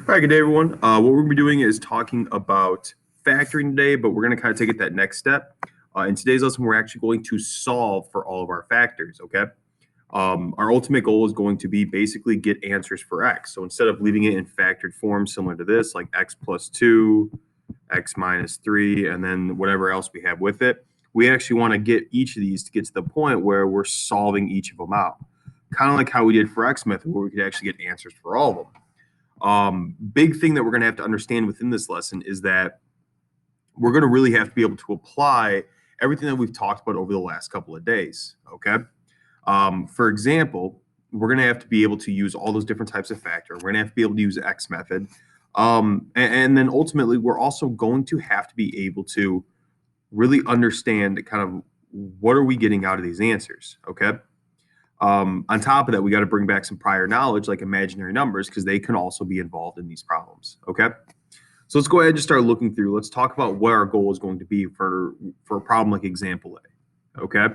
All right, good day, everyone. What we're going to be doing is talking about factoring today, but we're going to kind of take it that next step. In today's lesson, we're actually going to solve for all of our factors, okay? Our ultimate goal is going to be basically get answers for x. So instead of leaving it in factored form similar to this, like x plus 2, x minus 3, and then whatever else we have with it, we actually want to get each of these to get to the point where we're solving each of them out. Kind of like how we did for x method, where we could actually get answers for all of them. Big thing that we're going to have to understand within this lesson is that we're going to really have to be able to apply everything that we've talked about over the last couple of days. Okay. For example, we're going to have to be able to use all those different types of factor. We're going to have to be able to use the X method. And then ultimately, we're also going to have to be able to really understand kind of what are we getting out of these answers. Okay. On top of that, we got to bring back some prior knowledge like imaginary numbers because they can also be involved in these problems. Okay. So let's go ahead and just start looking through. Let's talk about what our goal is going to be for a problem like example A. Okay.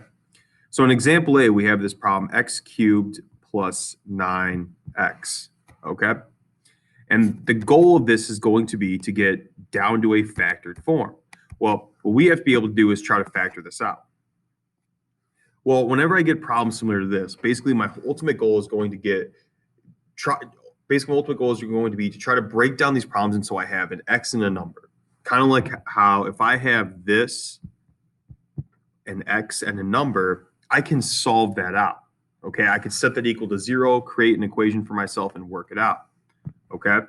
So in example A, we have this problem x cubed plus 9x. Okay. And the goal of this is going to be to get down to a factored form. Well, what we have to be able to do is try to factor this out. Well, whenever I get problems similar to this, basically my ultimate goal is going to be to try to break down these problems and so I have an x and a number. Kind of like how if I have this, an x and a number, I can solve that out. Okay, I could set that equal to 0, create an equation for myself and work it out. Okay,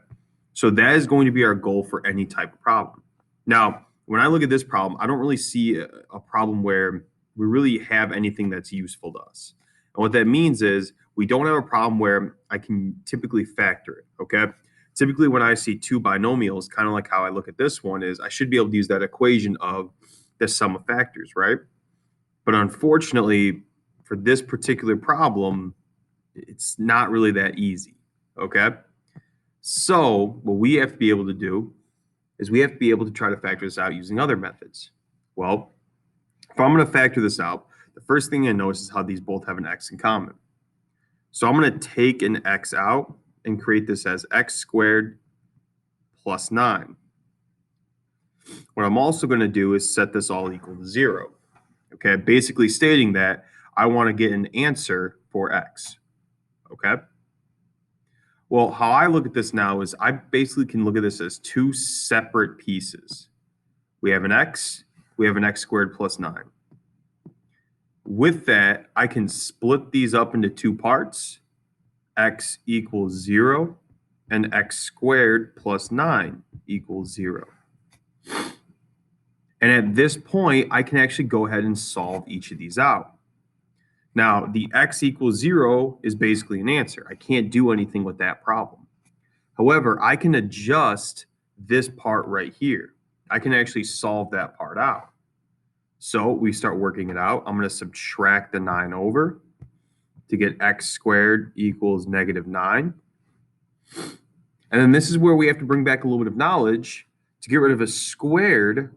so that is going to be our goal for any type of problem. Now, when I look at this problem, I don't really see a problem where we really have anything that's useful to us. And what that means is we don't have a problem where I can typically factor it, okay? Typically when I see two binomials, kind of like how I look at this one, is I should be able to use that equation of the sum of factors, right? But unfortunately, for this particular problem, it's not really that easy, okay? So what we have to be able to do is we have to be able to try to factor this out using other methods. Well, if I'm going to factor this out, the first thing I notice is how these both have an x in common. So I'm going to take an x out and create this as x squared plus 9. What I'm also going to do is set this all equal to 0. Okay, basically stating that I want to get an answer for x. Okay. Well, how I look at this now is I basically can look at this as two separate pieces. We have an x squared plus 9. With that, I can split these up into two parts, x equals 0 and x squared plus 9 equals 0. And at this point, I can actually go ahead and solve each of these out. Now, the x equals 0 is basically an answer. I can't do anything with that problem. However, I can adjust this part right here. I can actually solve that part out. So we start working it out. I'm going to subtract the 9 over to get x squared equals -9. And then this is where we have to bring back a little bit of knowledge. To get rid of a squared,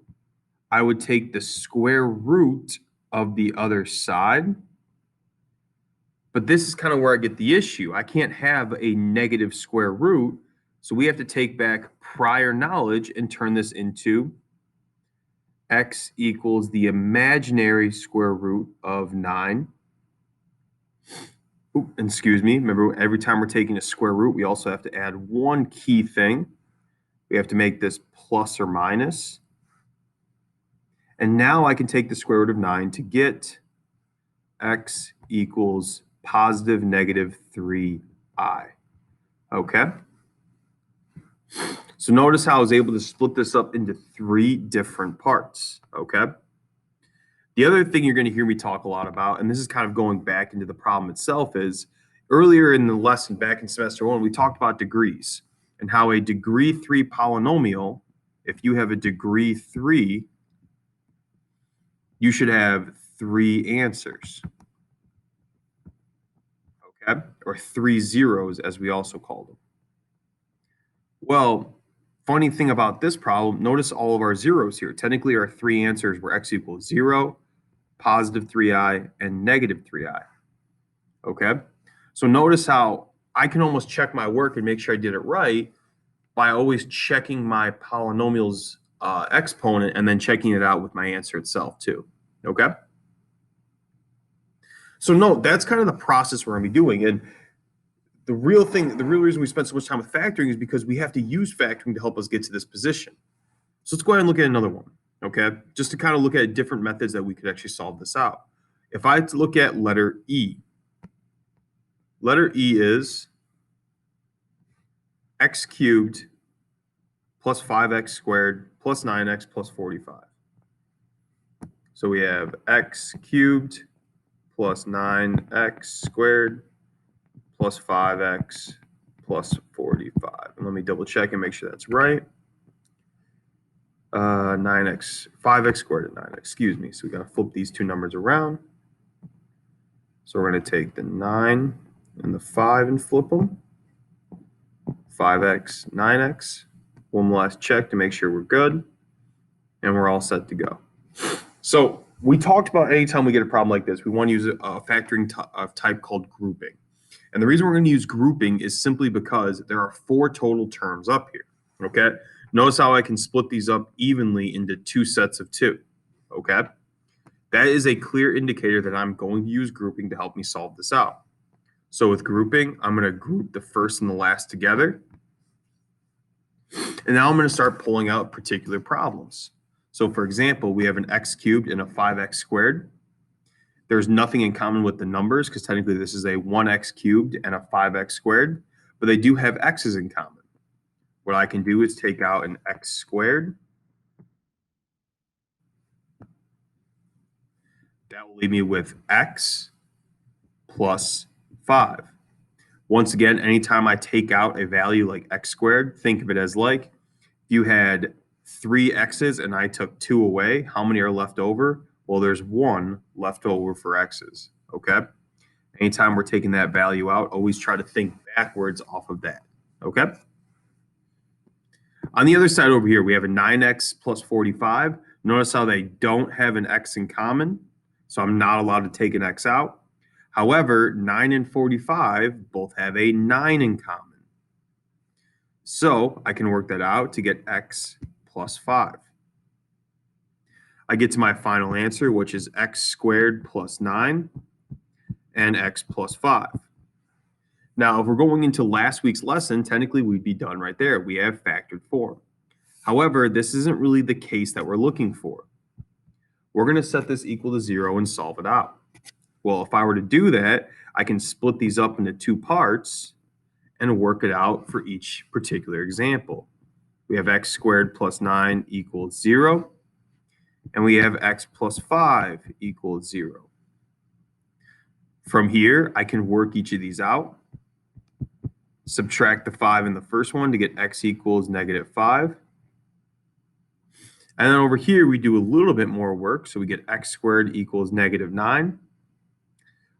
I would take the square root of the other side. But this is kind of where I get the issue. I can't have a negative square root. So we have to take back prior knowledge and turn this into x equals the imaginary square root of 9. Excuse me. Remember, every time we're taking a square root, we also have to add one key thing. We have to make this plus or minus. And now I can take the square root of 9 to get x equals positive -3i. Okay? So notice how I was able to split this up into 3 different parts. Okay? The other thing you're going to hear me talk a lot about, and this is kind of going back into the problem itself, is earlier in the lesson back in semester 1, we talked about degrees and how a degree 3 polynomial, if you have a degree 3, you should have 3 answers. Okay? Or 3 zeros, as we also call them. Well, funny thing about this problem, notice all of our zeros here. Technically, our 3 answers were x equals 0, positive 3i, and negative 3i. Okay? So notice how I can almost check my work and make sure I did it right by always checking my polynomial's exponent and then checking it out with my answer itself too, okay? So note, that's kind of the process we're gonna be doing. And the real reason we spend so much time with factoring is because we have to use factoring to help us get to this position. So let's go ahead and look at another one, okay? Just to kind of look at different methods that we could actually solve this out. If I look at letter E is x cubed plus 5x squared plus 9x plus 45. So we have x cubed plus 9x squared plus 5x plus 45. And let me double check and make sure that's right. 5x squared and 9x, excuse me. So we got to flip these two numbers around. So we're going to take the 9 and the 5 and flip them. 5x, 9x. One last check to make sure we're good. And we're all set to go. So we talked about anytime we get a problem like this, we want to use a factoring type called grouping. And the reason we're going to use grouping is simply because there are 4 total terms up here, okay? Notice how I can split these up evenly into 2 sets of 2, okay? That is a clear indicator that I'm going to use grouping to help me solve this out. So with grouping, I'm going to group the first and the last together. And now I'm going to start pulling out particular problems. So for example, we have an x cubed and a 5x squared. There's nothing in common with the numbers because technically this is a 1x cubed and a 5x squared, but they do have x's in common. What I can do is take out an x squared. That will leave me with x plus 5. Once again, anytime I take out a value like x squared, think of it as like if you had 3 x's and I took 2 away, how many are left over? Well, there's 1 left over for x's, okay? Anytime we're taking that value out, always try to think backwards off of that, okay? On the other side over here, we have a 9x plus 45. Notice how they don't have an x in common, so I'm not allowed to take an x out. However, 9 and 45 both have a 9 in common. So I can work that out to get x plus 5. I get to my final answer, which is x squared plus 9 and x plus 5. Now, if we're going into last week's lesson, technically we'd be done right there. We have factored form. However, this isn't really the case that we're looking for. We're going to set this equal to 0 and solve it out. Well, if I were to do that, I can split these up into 2 parts and work it out for each particular example. We have x squared plus 9 equals 0. And we have x plus 5 equals 0. From here, I can work each of these out. Subtract the 5 in the first one to get x equals negative 5. And then over here, we do a little bit more work. So we get x squared equals negative 9.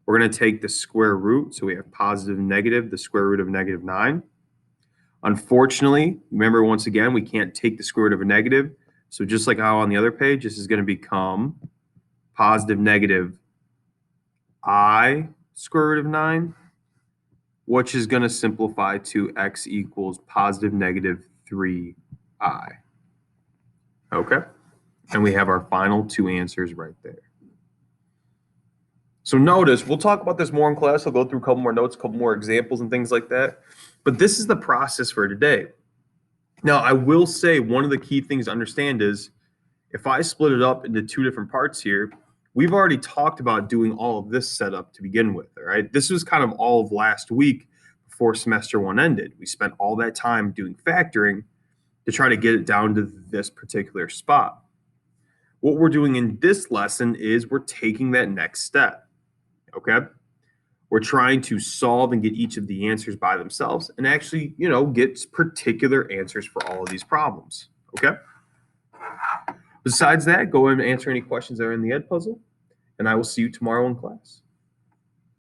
We're going to take the square root. So we have positive and negative, the square root of negative 9. Unfortunately, remember once again, we can't take the square root of a negative. So just like how on the other page, this is going to become positive negative I square root of 9, which is going to simplify to x equals positive negative 3i. Okay? And we have our final 2 answers right there. So notice, we'll talk about this more in class. I'll go through a couple more notes, a couple more examples and things like that. But this is the process for today. Now, I will say one of the key things to understand is if I split it up into 2 different parts here, we've already talked about doing all of this setup to begin with, all right? This was kind of all of last week before semester 1 ended. We spent all that time doing factoring to try to get it down to this particular spot. What we're doing in this lesson is we're taking that next step, okay? We're trying to solve and get each of the answers by themselves and actually, get particular answers for all of these problems, okay? Besides that, go ahead and answer any questions that are in the Ed puzzle, and I will see you tomorrow in class.